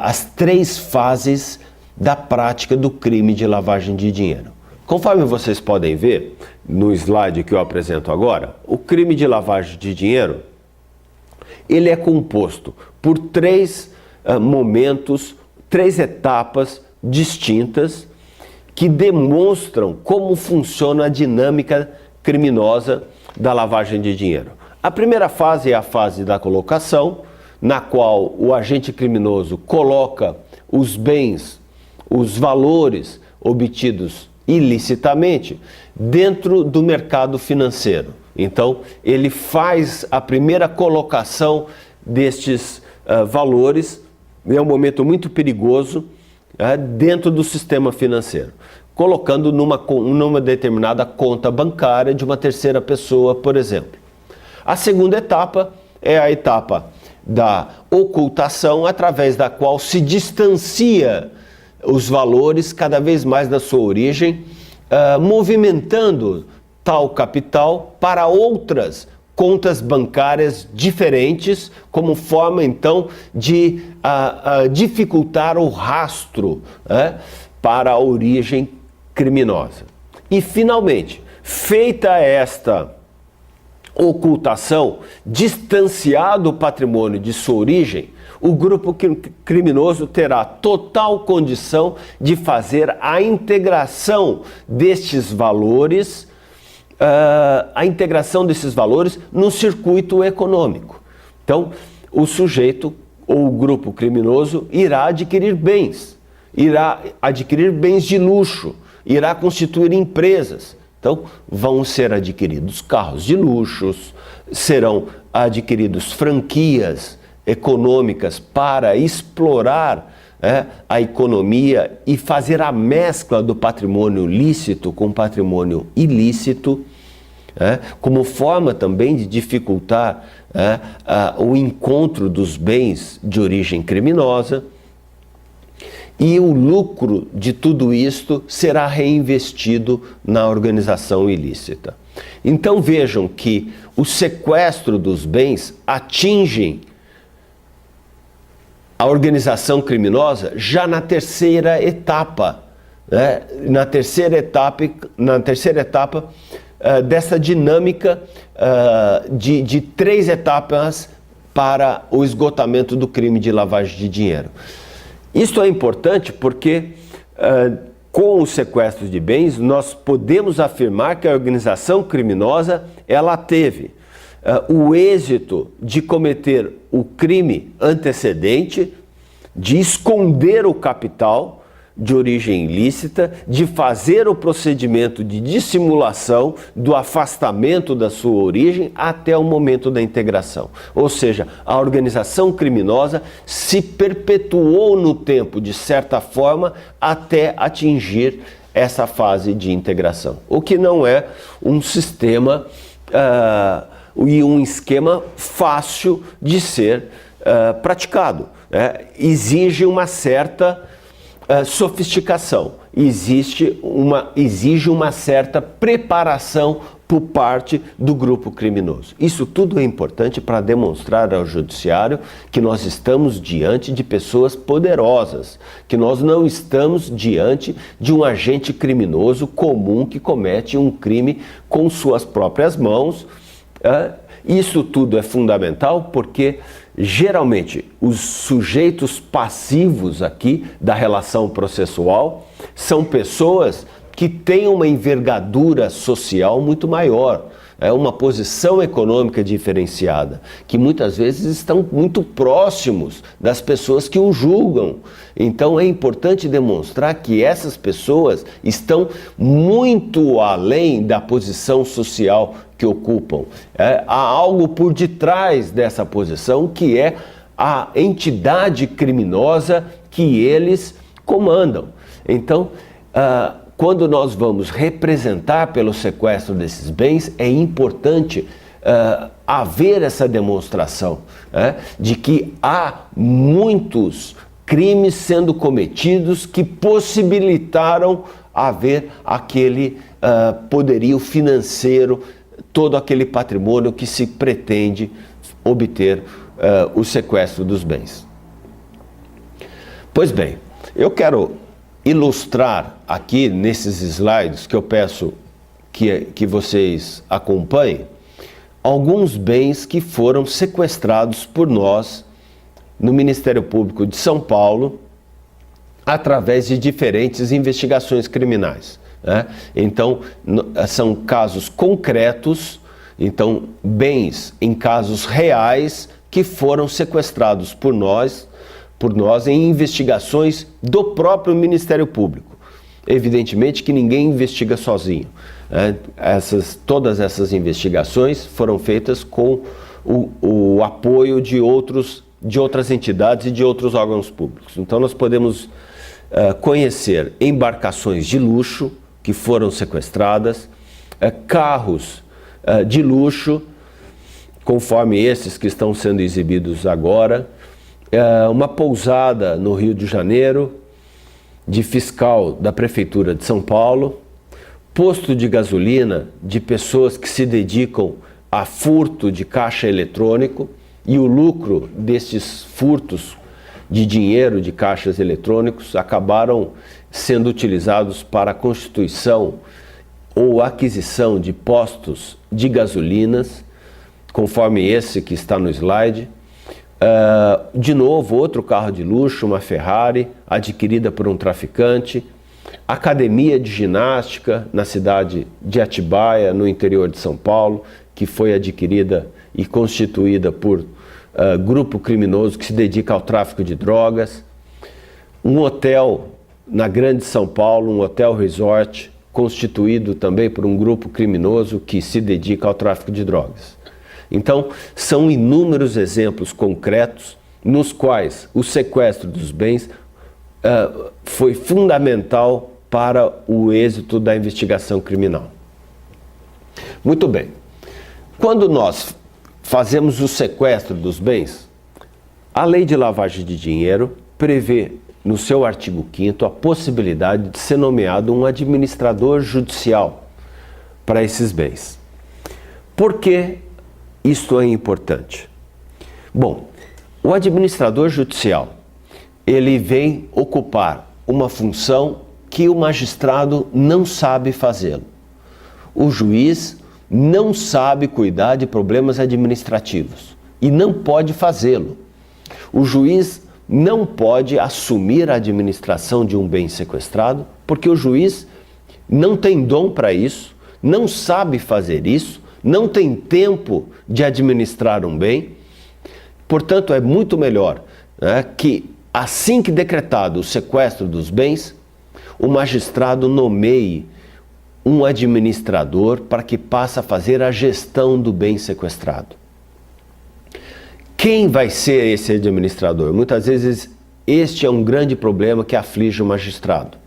as 3 fases da prática do crime de lavagem de dinheiro. Conforme vocês podem ver no slide que eu apresento agora, o crime de lavagem de dinheiro, ele é composto por 3 momentos, 3 etapas distintas que demonstram como funciona a dinâmica criminosa da lavagem de dinheiro. A primeira fase é a fase da colocação, na qual o agente criminoso coloca os bens, os valores obtidos ilicitamente dentro do mercado financeiro. Então, ele faz a primeira colocação destes valores, é um momento muito perigoso, dentro do sistema financeiro, colocando numa determinada conta bancária de uma terceira pessoa, por exemplo. A segunda etapa é a etapa da ocultação, através da qual se distancia os valores cada vez mais da sua origem, movimentando tal capital para outras contas bancárias diferentes, como forma então de dificultar o rastro para a origem criminosa. E finalmente, feita esta ocultação, distanciado o patrimônio de sua origem, o grupo criminoso terá total condição de fazer a integração destes valores, no circuito econômico. Então, o sujeito ou o grupo criminoso irá adquirir bens de luxo, irá constituir empresas. Então, vão ser adquiridos carros de luxo, serão adquiridos franquias econômicas para explorar a economia e fazer a mescla do patrimônio lícito com patrimônio ilícito, como forma também de dificultar o encontro dos bens de origem criminosa. E o lucro de tudo isto será reinvestido na organização ilícita. Então vejam que o sequestro dos bens atinge a organização criminosa já na terceira etapa, na terceira etapa dessa dinâmica de 3 etapas para o esgotamento do crime de lavagem de dinheiro. Isso é importante porque, com os sequestros de bens, nós podemos afirmar que a organização criminosa ela teve o êxito de cometer o crime antecedente, de esconder o capital de origem ilícita, de fazer o procedimento de dissimulação do afastamento da sua origem até o momento da integração. Ou seja, a organização criminosa se perpetuou no tempo, de certa forma, até atingir essa fase de integração. O que não é um sistema e um esquema fácil de ser praticado. Exige uma certa sofisticação, exige uma certa preparação por parte do grupo criminoso. Isso tudo é importante para demonstrar ao judiciário que nós estamos diante de pessoas poderosas, que nós não estamos diante de um agente criminoso comum que comete um crime com suas próprias mãos. Isso tudo é fundamental porque, geralmente, os sujeitos passivos aqui da relação processual são pessoas que têm uma envergadura social muito maior, uma posição econômica diferenciada, que muitas vezes estão muito próximos das pessoas que o julgam. Então é importante demonstrar que essas pessoas estão muito além da posição social que ocupam. Há algo por detrás dessa posição, que é a entidade criminosa que eles comandam. Então, quando nós vamos representar pelo sequestro desses bens, é importante haver essa demonstração de que há muitos crimes sendo cometidos que possibilitaram haver aquele poderio financeiro, todo aquele patrimônio que se pretende obter o sequestro dos bens. Pois bem, eu quero ilustrar aqui nesses slides que eu peço que vocês acompanhem alguns bens que foram sequestrados por nós no Ministério Público de São Paulo através de diferentes investigações criminais. Então, são casos concretos, então bens em casos reais que foram sequestrados por nós em investigações do próprio Ministério Público. Evidentemente que ninguém investiga sozinho. Todas essas investigações foram feitas com o apoio de outras entidades e de outros órgãos públicos. Então nós podemos conhecer embarcações de luxo que foram sequestradas, carros de luxo, conforme esses que estão sendo exibidos agora, uma pousada no Rio de Janeiro, de fiscal da Prefeitura de São Paulo, posto de gasolina de pessoas que se dedicam a furto de caixa eletrônico e o lucro desses furtos de dinheiro de caixas eletrônicos acabaram sendo utilizados para a constituição ou aquisição de postos de gasolinas, conforme esse que está no slide. De novo, outro carro de luxo, uma Ferrari, adquirida por um traficante. Academia de ginástica na cidade de Atibaia, no interior de São Paulo, que foi adquirida e constituída por grupo criminoso que se dedica ao tráfico de drogas. Um hotel na Grande São Paulo, um hotel resort, constituído também por um grupo criminoso que se dedica ao tráfico de drogas. Então, são inúmeros exemplos concretos nos quais o sequestro dos bens foi fundamental para o êxito da investigação criminal. Muito bem. Quando nós fazemos o sequestro dos bens, a Lei de Lavagem de Dinheiro prevê, no seu artigo 5º, a possibilidade de ser nomeado um administrador judicial para esses bens. Por que isto é importante? Bom, o administrador judicial, ele vem ocupar uma função que o magistrado não sabe fazê-lo. O juiz não sabe cuidar de problemas administrativos e não pode fazê-lo. O juiz não pode assumir a administração de um bem sequestrado porque o juiz não tem dom para isso, não sabe fazer isso, não tem tempo de administrar um bem. Portanto, é muito melhor, né, que assim que decretado o sequestro dos bens, o magistrado nomeie um administrador para que passe a fazer a gestão do bem sequestrado. Quem vai ser esse administrador? Muitas vezes este é um grande problema que aflige o magistrado.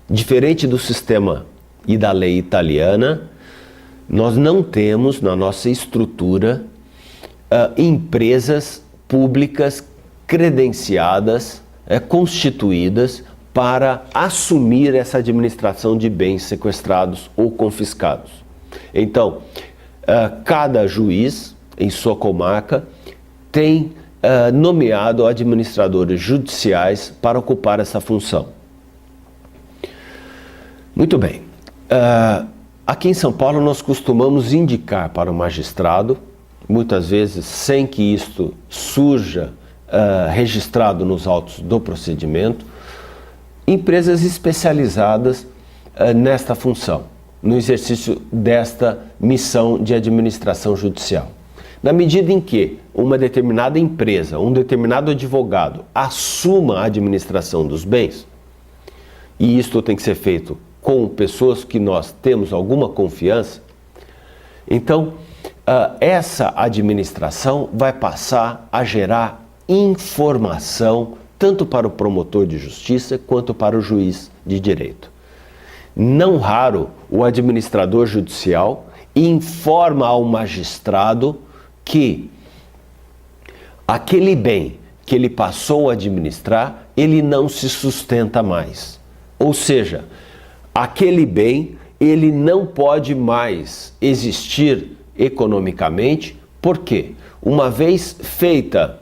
Diferente do sistema e da lei italiana, nós não temos na nossa estrutura empresas públicas credenciadas, constituídas para assumir essa administração de bens sequestrados ou confiscados. Então, cada juiz em sua comarca tem nomeado administradores judiciais para ocupar essa função. Muito bem. Aqui em São Paulo nós costumamos indicar para o magistrado, muitas vezes sem que isto surja registrado nos autos do procedimento, empresas especializadas nesta função, no exercício desta missão de administração judicial. Na medida em que uma determinada empresa, um determinado advogado assuma a administração dos bens, e isto tem que ser feito com pessoas que nós temos alguma confiança, então essa administração vai passar a gerar informação tanto para o promotor de justiça quanto para o juiz de direito. Não raro, o administrador judicial informa ao magistrado que aquele bem que ele passou a administrar, ele não se sustenta mais. Ou seja, aquele bem, ele não pode mais existir economicamente. Por quê? Uma vez feita,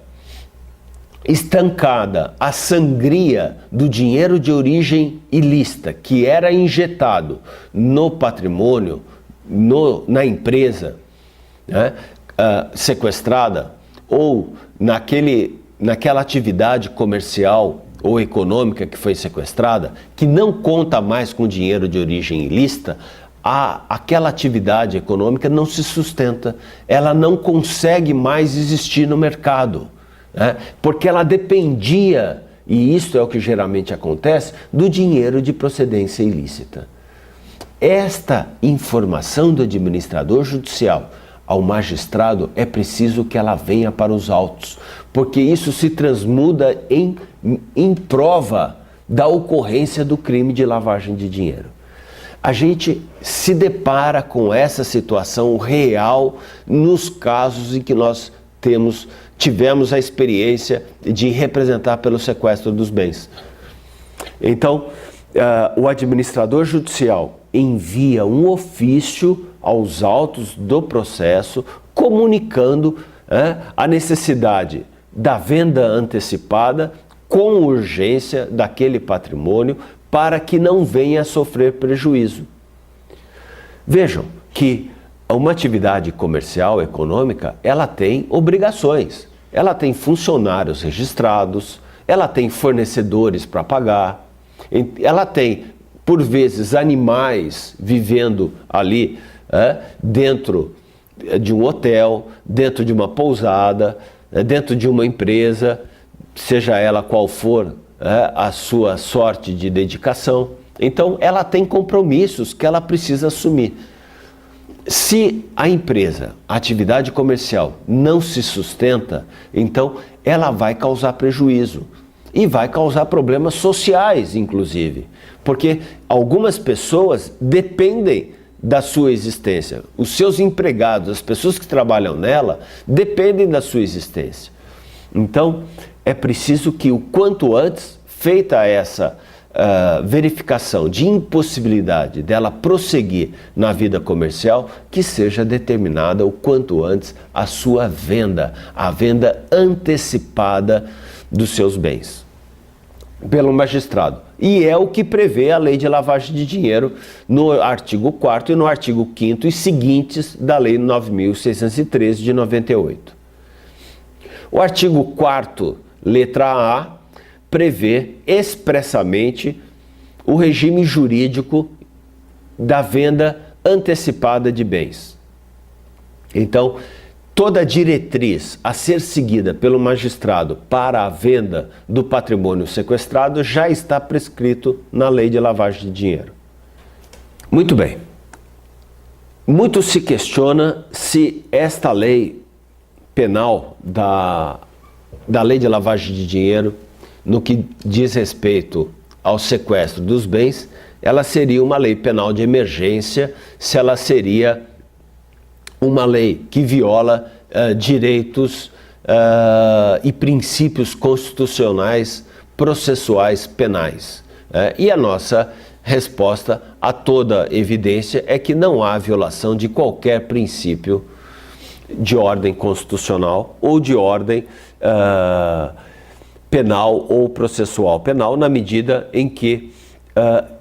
estancada a sangria do dinheiro de origem ilícita que era injetado no patrimônio, na empresa, né, sequestrada, ou naquela atividade comercial ou econômica que foi sequestrada, que não conta mais com dinheiro de origem ilícita, aquela atividade econômica não se sustenta, ela não consegue mais existir no mercado, né? Porque ela dependia, e isto é o que geralmente acontece, do dinheiro de procedência ilícita. Esta informação do administrador judicial ao magistrado é preciso que ela venha para os autos, porque isso se transmuda em prova da ocorrência do crime de lavagem de dinheiro. A gente se depara com essa situação real nos casos em que nós tivemos a experiência de representar pelo sequestro dos bens. Então, o administrador judicial envia um ofício aos autos do processo, comunicando a necessidade da venda antecipada com urgência daquele patrimônio para que não venha a sofrer prejuízo. Vejam que uma atividade comercial, econômica, ela tem obrigações, ela tem funcionários registrados, ela tem fornecedores para pagar, ela tem, por vezes, animais vivendo ali dentro de um hotel, dentro de uma pousada, dentro de uma empresa, seja ela qual for a sua sorte de dedicação. Então, ela tem compromissos que ela precisa assumir. Se a empresa, a atividade comercial, não se sustenta, então ela vai causar prejuízo e vai causar problemas sociais, inclusive, porque algumas pessoas dependem da sua existência. Os seus empregados, as pessoas que trabalham nela, dependem da sua existência. Então, é preciso que o quanto antes, feita essa verificação de impossibilidade dela prosseguir na vida comercial, que seja determinada o quanto antes a sua venda, a venda antecipada dos seus bens pelo magistrado. E é o que prevê a Lei de Lavagem de Dinheiro no artigo 4º e no artigo 5º e seguintes da Lei 9.613 de 98. O artigo 4º, letra A, prevê expressamente o regime jurídico da venda antecipada de bens. Então, toda diretriz a ser seguida pelo magistrado para a venda do patrimônio sequestrado já está prescrito na Lei de Lavagem de Dinheiro. Muito bem. Muito se questiona se esta lei penal da Lei de Lavagem de Dinheiro, no que diz respeito ao sequestro dos bens, ela seria uma lei penal de emergência, se ela seria uma lei que viola direitos e princípios constitucionais processuais penais. E a nossa resposta, a toda evidência, é que não há violação de qualquer princípio de ordem constitucional ou de ordem penal ou processual penal, na medida em que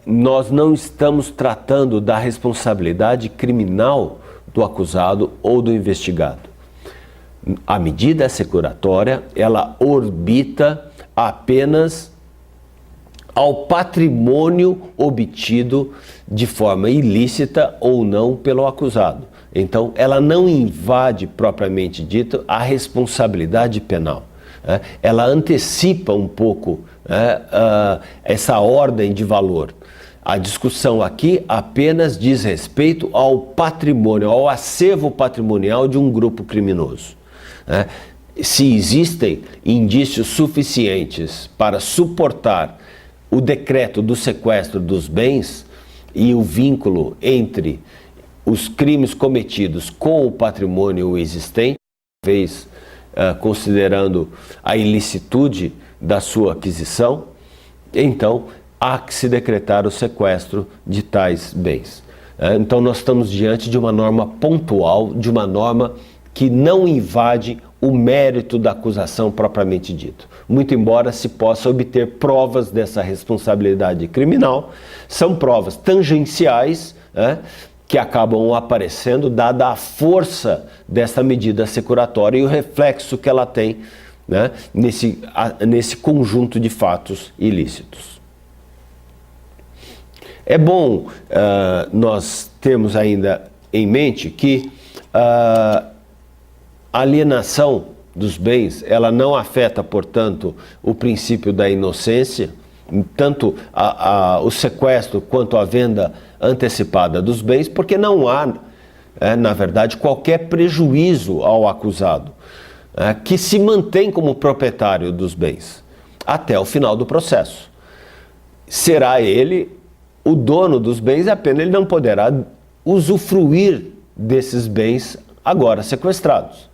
nós não estamos tratando da responsabilidade criminal do acusado ou do investigado. A medida securatória, ela orbita apenas ao patrimônio obtido de forma ilícita ou não pelo acusado. Então, ela não invade, propriamente dito, a responsabilidade penal. Ela antecipa um pouco essa ordem de valor. A discussão aqui apenas diz respeito ao patrimônio, ao acervo patrimonial de um grupo criminoso. Se existem indícios suficientes para suportar o decreto do sequestro dos bens e o vínculo entre os crimes cometidos com o patrimônio existente, talvez considerando a ilicitude da sua aquisição, então há que se decretar o sequestro de tais bens. Então nós estamos diante de uma norma pontual, de uma norma que não invade o mérito da acusação propriamente dito. Muito embora se possa obter provas dessa responsabilidade criminal, são provas tangenciais, que acabam aparecendo dada a força dessa medida securatória e o reflexo que ela tem nesse conjunto de fatos ilícitos. É bom nós termos ainda em mente que a alienação dos bens, ela não afeta, portanto, o princípio da inocência, tanto o sequestro quanto a venda antecipada dos bens, porque não há, na verdade, qualquer prejuízo ao acusado, que se mantém como proprietário dos bens até o final do processo. Será ele o dono dos bens, apenas ele não poderá usufruir desses bens agora sequestrados.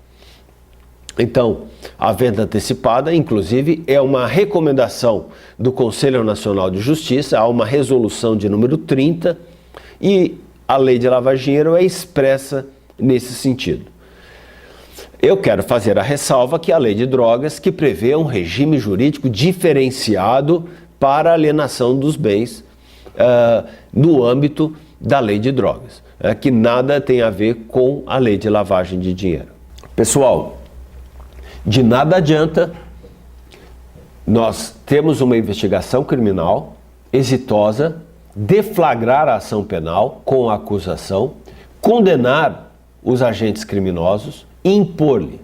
Então, a venda antecipada, inclusive, é uma recomendação do Conselho Nacional de Justiça, há uma resolução de número 30, e a lei de lavagem de dinheiro é expressa nesse sentido. Eu quero fazer a ressalva que a lei de drogas que prevê um regime jurídico diferenciado para a alienação dos bens no âmbito da lei de drogas, que nada tem a ver com a lei de lavagem de dinheiro. Pessoal, de nada adianta nós termos uma investigação criminal exitosa, deflagrar a ação penal com a acusação, condenar os agentes criminosos, impor-lhe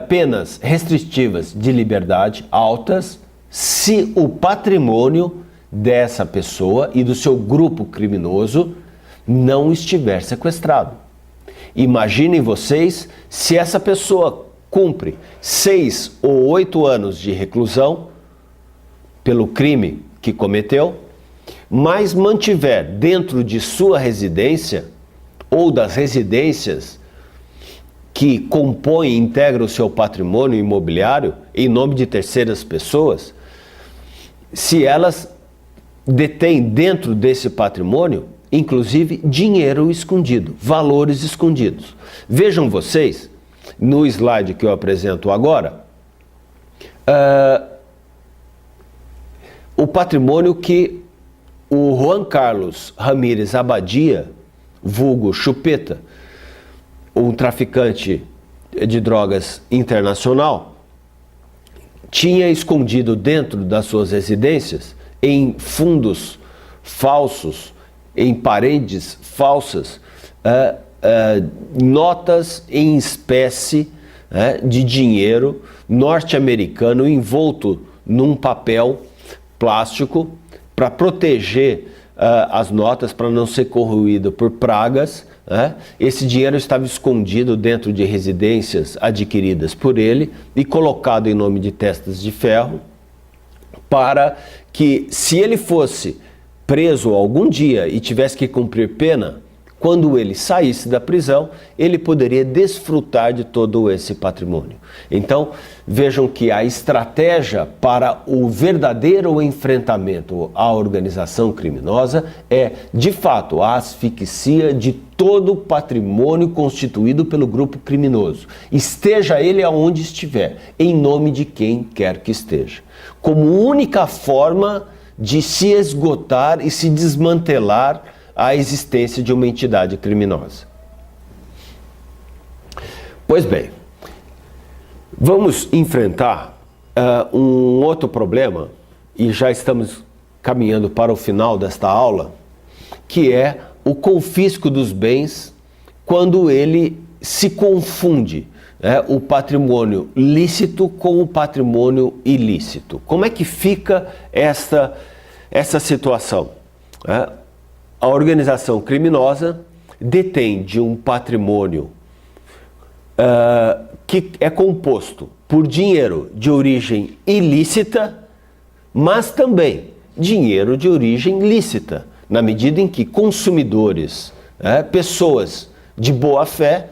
penas restritivas de liberdade altas se o patrimônio dessa pessoa e do seu grupo criminoso não estiver sequestrado. Imaginem vocês se essa pessoa cumpre 6 ou 8 anos de reclusão pelo crime que cometeu, mas mantiver dentro de sua residência ou das residências que compõem e integram o seu patrimônio imobiliário em nome de terceiras pessoas, se elas detêm dentro desse patrimônio, inclusive dinheiro escondido, valores escondidos. Vejam vocês, no slide que eu apresento agora, o patrimônio que o Juan Carlos Ramírez Abadia, vulgo Chupeta, um traficante de drogas internacional, tinha escondido dentro das suas residências, em fundos falsos, em paredes falsas, notas em espécie de dinheiro norte-americano envolto num papel plástico para proteger as notas, para não ser corroído por pragas. Esse dinheiro estava escondido dentro de residências adquiridas por ele e colocado em nome de testas de ferro, para que, se ele fosse preso algum dia e tivesse que cumprir pena, quando ele saísse da prisão, ele poderia desfrutar de todo esse patrimônio. Então, vejam que a estratégia para o verdadeiro enfrentamento à organização criminosa é, de fato, a asfixia de todo o patrimônio constituído pelo grupo criminoso, esteja ele aonde estiver, em nome de quem quer que esteja, como única forma de se esgotar e se desmantelar a existência de uma entidade criminosa. Pois bem, vamos enfrentar um outro problema, e já estamos caminhando para o final desta aula, que é o confisco dos bens quando ele se confunde o patrimônio lícito com o patrimônio ilícito. Como é que fica essa situação? A organização criminosa detém de um patrimônio que é composto por dinheiro de origem ilícita, mas também dinheiro de origem lícita, na medida em que consumidores, pessoas de boa fé,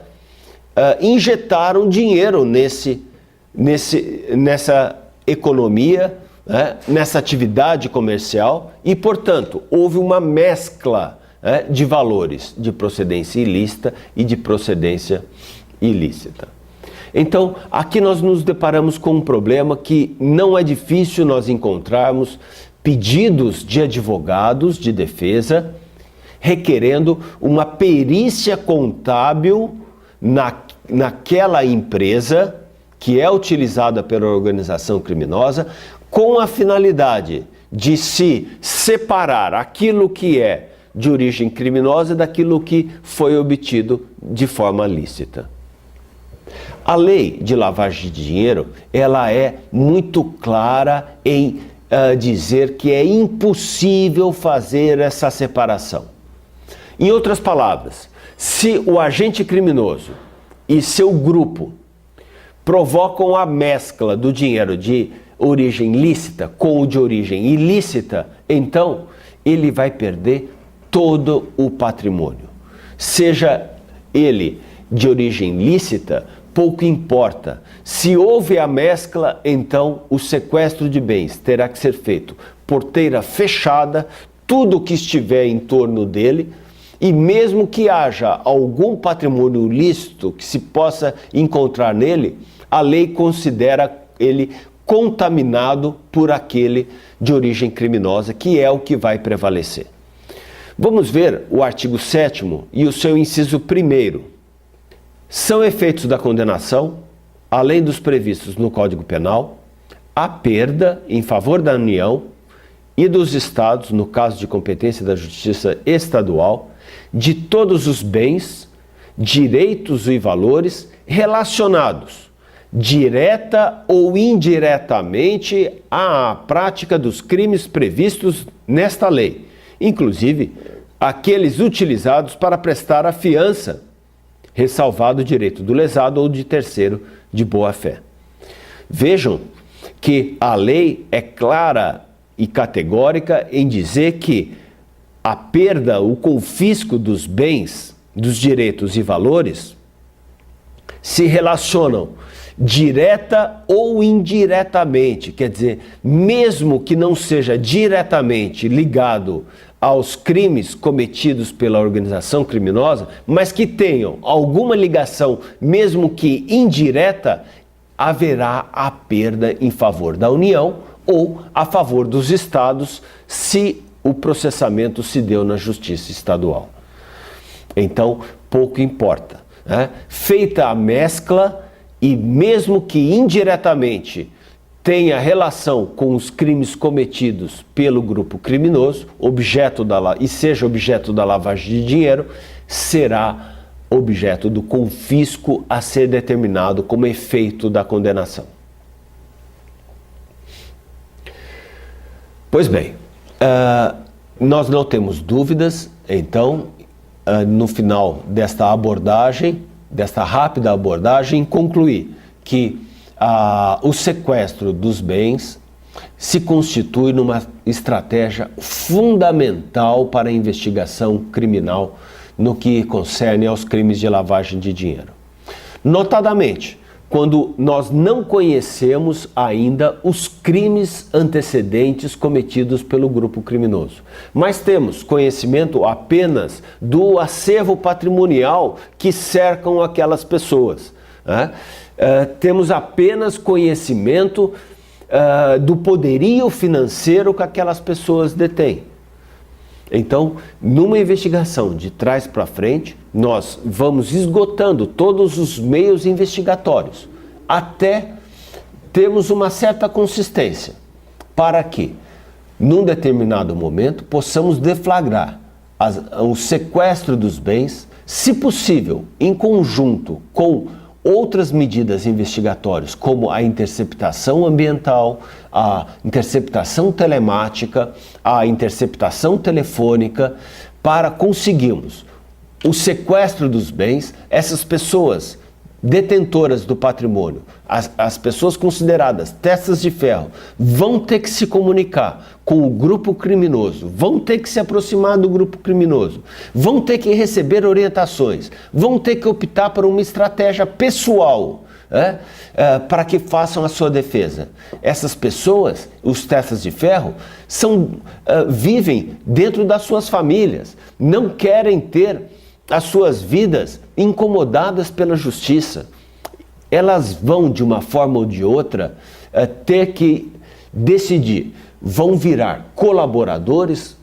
injetaram dinheiro nessa economia, nessa atividade comercial e, portanto, houve uma mescla de valores de procedência ilícita e de procedência ilícita. Então, aqui nós nos deparamos com um problema que não é difícil nós encontrarmos pedidos de advogados de defesa requerendo uma perícia contábil naquela empresa que é utilizada pela organização criminosa, com a finalidade de se separar aquilo que é de origem criminosa daquilo que foi obtido de forma lícita. A lei de lavagem de dinheiro, ela é muito clara em dizer que é impossível fazer essa separação. Em outras palavras, se o agente criminoso e seu grupo provocam a mescla do dinheiro de origem lícita com o de origem ilícita, então ele vai perder todo o patrimônio. Seja ele de origem lícita, pouco importa. Se houve a mescla, então o sequestro de bens terá que ser feito porteira fechada, tudo que estiver em torno dele E mesmo que haja algum patrimônio ilícito que se possa encontrar nele, a lei considera ele contaminado por aquele de origem criminosa, que é o que vai prevalecer. Vamos ver o artigo 7º e o seu inciso 1º. São efeitos da condenação, além dos previstos no Código Penal, a perda em favor da União e dos Estados, no caso de competência da Justiça Estadual, de todos os bens, direitos e valores relacionados, direta ou indiretamente, à prática dos crimes previstos nesta lei, inclusive aqueles utilizados para prestar a fiança, ressalvado o direito do lesado ou de terceiro de boa-fé. Vejam que a lei é clara e categórica em dizer que a perda, o confisco dos bens, dos direitos e valores se relacionam direta ou indiretamente, quer dizer, mesmo que não seja diretamente ligado aos crimes cometidos pela organização criminosa, mas que tenham alguma ligação, mesmo que indireta, haverá a perda em favor da União ou a favor dos Estados, se o processamento se deu na Justiça Estadual. Então, pouco importa, né? Feita a mescla, e mesmo que indiretamente tenha relação com os crimes cometidos pelo grupo criminoso, e seja objeto da lavagem de dinheiro, será objeto do confisco a ser determinado como efeito da condenação. Pois bem, nós não temos dúvidas, então, no final desta abordagem, desta rápida abordagem, concluir que o sequestro dos bens se constitui numa estratégia fundamental para a investigação criminal no que concerne aos crimes de lavagem de dinheiro. Notadamente, quando nós não conhecemos ainda os crimes antecedentes cometidos pelo grupo criminoso, mas temos conhecimento apenas do acervo patrimonial que cercam aquelas pessoas, né? Temos apenas conhecimento do poderio financeiro que aquelas pessoas detêm. Então, numa investigação de trás para frente, nós vamos esgotando todos os meios investigatórios até termos uma certa consistência para que, num determinado momento, possamos deflagrar o sequestro dos bens, se possível, em conjunto com outras medidas investigatórias, como a interceptação ambiental, a interceptação telemática, a interceptação telefônica, para conseguirmos o sequestro dos bens. Essas pessoas detentoras do patrimônio, as pessoas consideradas testas de ferro, vão ter que se comunicar com o grupo criminoso, vão ter que se aproximar do grupo criminoso, vão ter que receber orientações, vão ter que optar por uma estratégia pessoal, para que façam a sua defesa. Essas pessoas, os testas de ferro, vivem dentro das suas famílias, não querem ter as suas vidas incomodadas pela justiça. Elas vão, de uma forma ou de outra, ter que decidir: vão virar colaboradores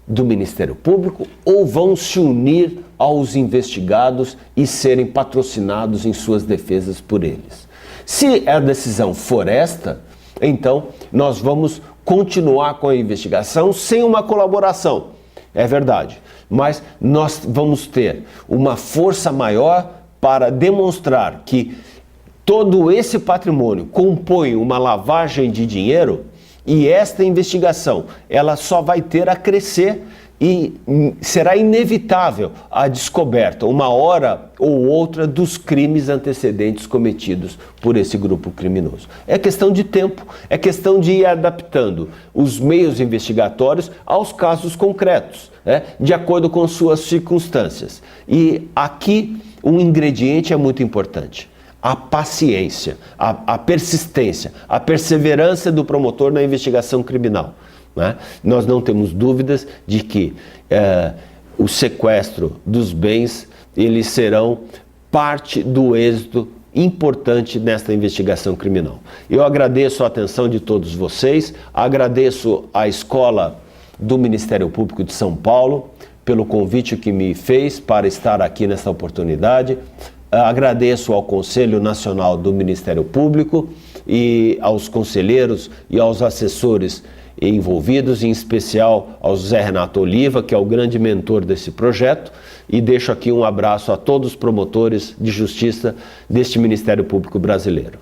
do Ministério Público ou vão se unir aos investigados e serem patrocinados em suas defesas por eles. Se a decisão for esta, então nós vamos continuar com a investigação sem uma colaboração. É verdade, mas nós vamos ter uma força maior para demonstrar que todo esse patrimônio compõe uma lavagem de dinheiro, e esta investigação ela só vai ter a crescer e será inevitável a descoberta, uma hora ou outra, dos crimes antecedentes cometidos por esse grupo criminoso. É questão de tempo, é questão de ir adaptando os meios investigatórios aos casos concretos, de acordo com suas circunstâncias. E aqui um ingrediente é muito importante: a paciência, a persistência, a perseverança do promotor na investigação criminal. Nós não temos dúvidas de que o sequestro dos bens, eles serão parte do êxito importante nesta investigação criminal. Eu agradeço a atenção de todos vocês, agradeço à Escola do Ministério Público de São Paulo pelo convite que me fez para estar aqui nessa oportunidade. Agradeço ao Conselho Nacional do Ministério Público e aos conselheiros e aos assessores envolvidos, em especial ao José Renato Oliva, que é o grande mentor desse projeto, e deixo aqui um abraço a todos os promotores de justiça deste Ministério Público brasileiro.